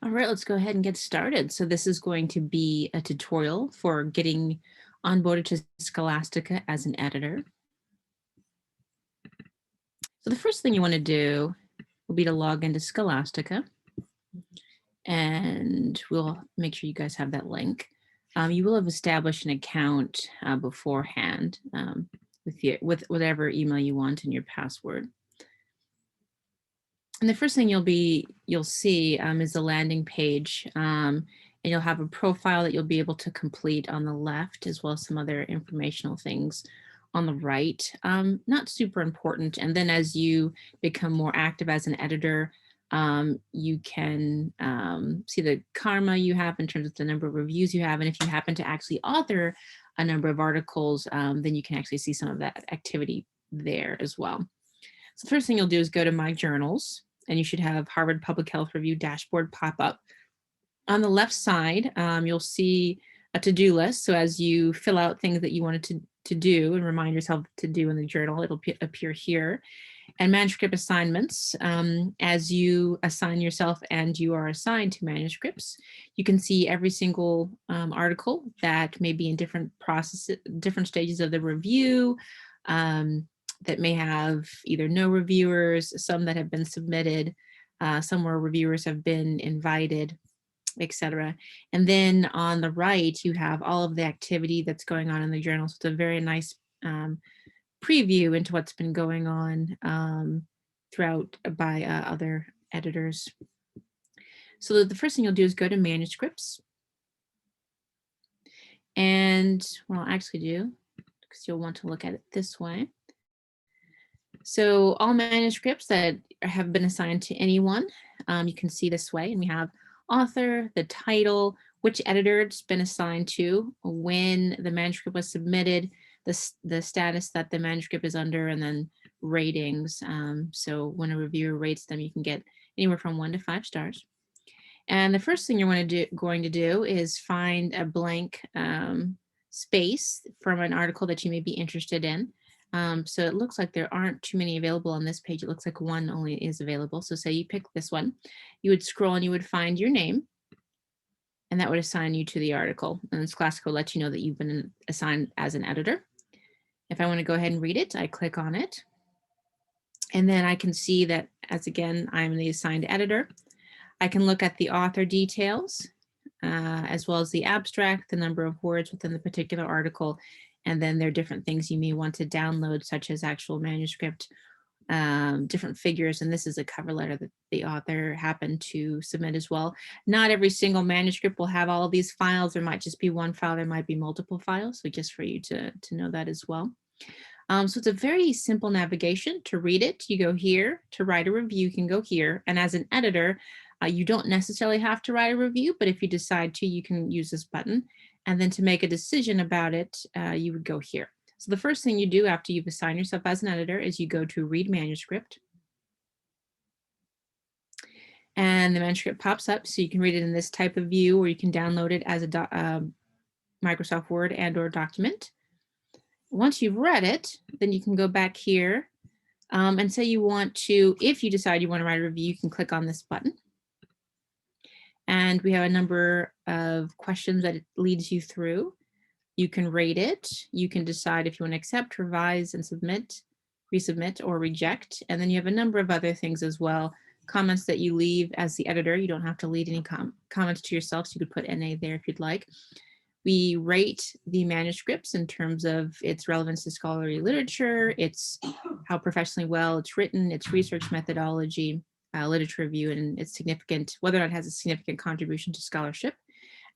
All right, let's go ahead and get started. So this is going to be a tutorial for getting onboarded to Scholastica as an editor. So the first thing you want to do will be to log into Scholastica. And we'll make sure you guys have that link. You will have established an account beforehand with whatever email you want and your password. And the first thing you'll see is the landing page, and you'll have a profile that you'll be able to complete on the left, as well as some other informational things on the right. Not super important. And then as you become more active as an editor, you can see the karma you have in terms of the number of reviews you have. And if you happen to actually author a number of articles, then you can actually see some of that activity there as well. So the first thing you'll do is go to My Journals, and you should have Harvard Public Health Review dashboard pop up. On the left side, you'll see a to-do list. So as you fill out things that you wanted to do and remind yourself to do in the journal, it'll appear here. And manuscript assignments, as you assign yourself and you are assigned to manuscripts, you can see every single article that may be in different processes, different stages of the review, that may have either no reviewers, some that have been submitted, some where reviewers have been invited, etc. And then on the right, you have all of the activity that's going on in the journal. So it's a very nice preview into what's been going on throughout by other editors. So the first thing you'll do is go to Manuscripts. And what I'll actually do, because you'll want to look at it this way. So all manuscripts that have been assigned to anyone, you can see this way. And we have author, the title, which editor it's been assigned to, when the manuscript was submitted, the status that the manuscript is under, and then ratings. So when a reviewer rates them, you can get anywhere from 1 to 5 stars. And the first thing you're going to do is find a blank space from an article that you may be interested in. So it looks like there aren't too many available on this page. It looks like one only is available. So say you pick this one, you would scroll and you would find your name, and that would assign you to the article. And Scholastica will let you know that you've been assigned as an editor. If I want to go ahead and read it, I click on it. And then I can see that, as again, I'm the assigned editor. I can look at the author details, as well as the abstract, the number of words within the particular article, and then there are different things you may want to download, such as actual manuscript, different figures, and this is a cover letter that the author happened to submit as well. Not every single manuscript will have all of these files. There might just be one file, there might be multiple files, so just for you to know that as well. So it's a very simple navigation. To read it, you go here. To write a review, you can go here. And as an editor, you don't necessarily have to write a review, but if you decide to, you can use this button. And then to make a decision about it, you would go here. So the first thing you do after you've assigned yourself as an editor is you go to Read Manuscript. And the manuscript pops up, so you can read it in this type of view, or you can download it as a Microsoft Word and/or document. Once you've read it, then you can go back here and say you want to, if you decide you want to write a review, you can click on this button. And we have a number of questions that it leads you through. You can rate it. You can decide if you want to accept, revise, and submit, resubmit, or reject. And then you have a number of other things as well. Comments that you leave as the editor. You don't have to leave any comments to yourself, so you could put NA there if you'd like. We rate the manuscripts in terms of its relevance to scholarly literature, its how professionally well it's written, its research methodology, literature review, and its significant, whether or not it has a significant contribution to scholarship.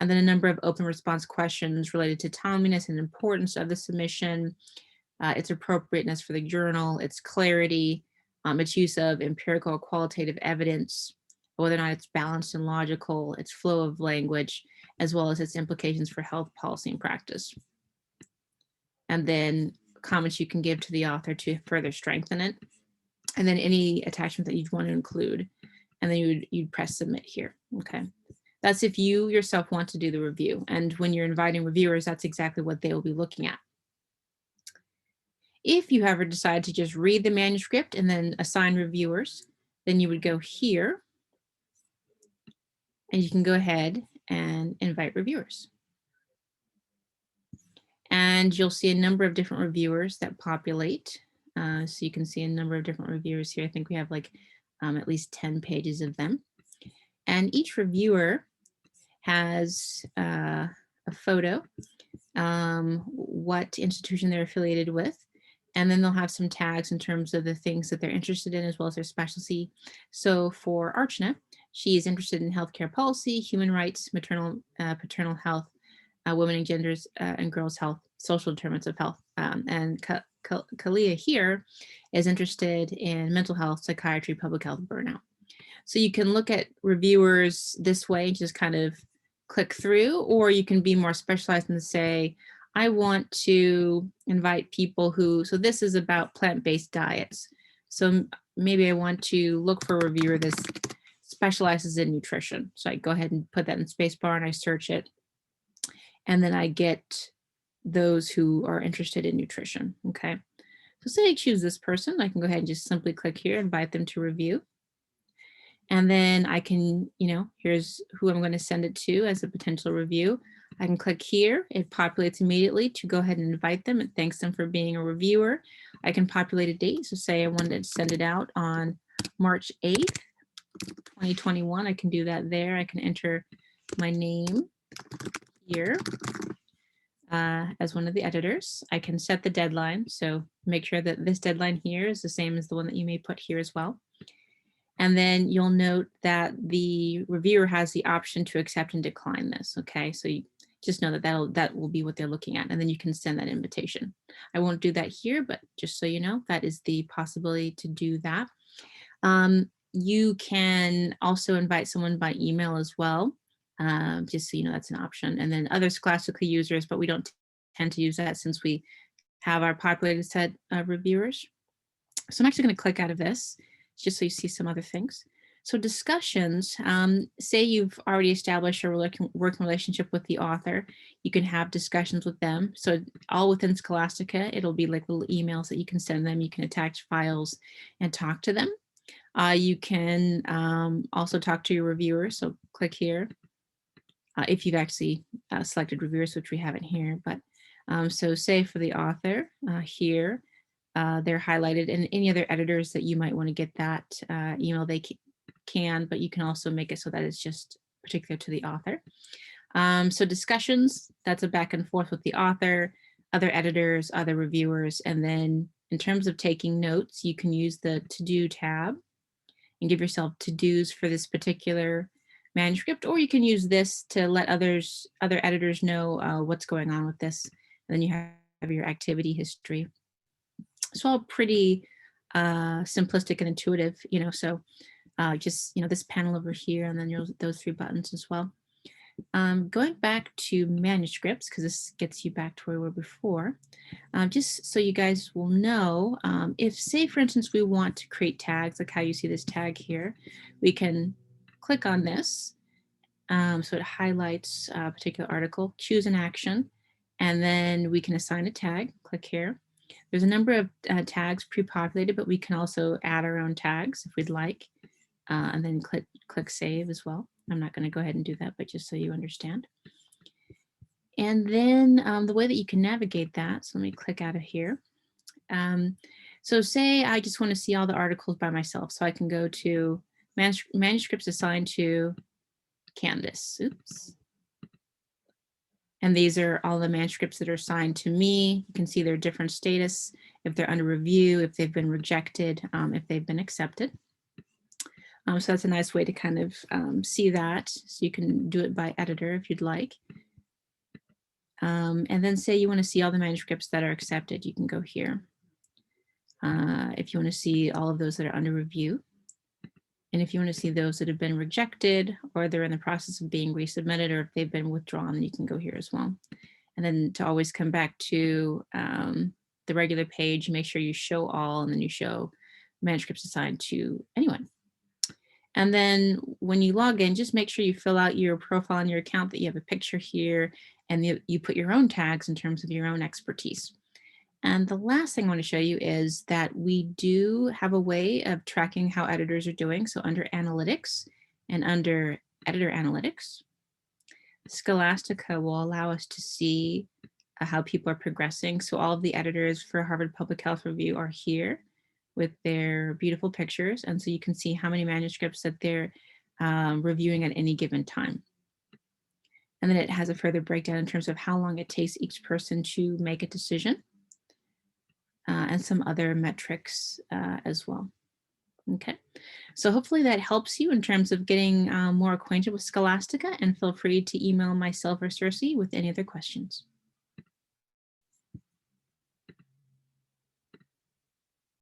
And then a number of open response questions related to timeliness and importance of the submission, its appropriateness for the journal, its clarity, its use of empirical or qualitative evidence, whether or not it's balanced and logical, its flow of language, as well as its implications for health policy and practice. And then comments you can give to the author to further strengthen it. And then any attachment that you'd want to include. And then you'd press submit here, okay? That's if you yourself want to do the review. And when you're inviting reviewers, that's exactly what they will be looking at. If you ever decide to just read the manuscript and then assign reviewers, then you would go here And you can go ahead and invite reviewers. And you'll see a number of different reviewers that populate. So you can see a number of different reviewers here. I think we have like at least 10 pages of them. And each reviewer has a photo, what institution they're affiliated with, and then they'll have some tags in terms of the things that they're interested in as well as their specialty. So for Archana, she is interested in healthcare policy, human rights, maternal, paternal health, women and genders and girls' health, social determinants of health. And Kalia here is interested in mental health, psychiatry, public health, burnout. So you can look at reviewers this way, just kind of click through, or you can be more specialized and say, I want to invite people who, so this is about plant-based diets. So maybe I want to look for a reviewer that specializes in nutrition. So I go ahead and put that in spacebar and I search it. And then I get those who are interested in nutrition, okay? So say I choose this person, I can go ahead and just simply click here, invite them to review. And then I can, here's who I'm going to send it to as a potential review. I can click here. It populates immediately to go ahead and invite them. It thanks them for being a reviewer. I can populate a date. So say I wanted to send it out on March 8th, 2021. I can do that there. I can enter my name here as one of the editors. I can set the deadline. So make sure that this deadline here is the same as the one that you may put here as well. And then you'll note that the reviewer has the option to accept and decline this. Okay, so you just know that that will be what they're looking at, and then you can send that invitation. I won't do that here, but just so you know, that is the possibility to do that. You can also invite someone by email as well, just so you know that's an option. And then other Scholastica users, but we don't tend to use that since we have our populated set of reviewers. So I'm actually going to click out of this, just so you see some other things. So discussions, say you've already established a working relationship with the author, you can have discussions with them. So all within Scholastica, it'll be like little emails that you can send them. You can attach files and talk to them. You can also talk to your reviewers. So click here if you've actually selected reviewers, which we haven't here. But so say for the author here, they're highlighted, and any other editors that you might want to get that email, they can, but you can also make it so that it's just particular to the author. So discussions, that's a back and forth with the author, other editors, other reviewers. And then in terms of taking notes, you can use the to-do tab and give yourself to-dos for this particular manuscript, or you can use this to let other editors know what's going on with this. And then you have your activity history. It's all pretty simplistic and intuitive, so just, this panel over here, and then those 3 buttons as well. Going back to manuscripts, because this gets you back to where we were before, just so you guys will know, if, say, for instance, we want to create tags, like how you see this tag here, we can click on this. So it highlights a particular article, choose an action, and then we can assign a tag, click here. There's a number of tags pre-populated, but we can also add our own tags if we'd like, and then click save as well. I'm not going to go ahead and do that, but just so you understand. And then the way that you can navigate that, so let me click out of here. So say I just want to see all the articles by myself, so I can go to manuscripts assigned to Candace. Oops. And these are all the manuscripts that are assigned to me. You can see their different status, if they're under review, if they've been rejected, if they've been accepted. So that's a nice way to kind of see that. So you can do it by editor if you'd like. And then say you want to see all the manuscripts that are accepted, you can go here. If you want to see all of those that are under review. And if you want to see those that have been rejected, or they're in the process of being resubmitted, or if they've been withdrawn, then you can go here as well. And then to always come back to the regular page, make sure you show all, and then you show manuscripts assigned to anyone. And then when you log in, just make sure you fill out your profile on your account, that you have a picture here, and you put your own tags in terms of your own expertise. And the last thing I want to show you is that we do have a way of tracking how editors are doing. So under analytics and under editor analytics. Scholastica will allow us to see how people are progressing. So all of the editors for Harvard Public Health Review are here with their beautiful pictures. And so you can see how many manuscripts that they're reviewing at any given time. And then it has a further breakdown in terms of how long it takes each person to make a decision and some other metrics as well. Okay, so hopefully that helps you in terms of getting more acquainted with Scholastica, and feel free to email myself or Cersei with any other questions.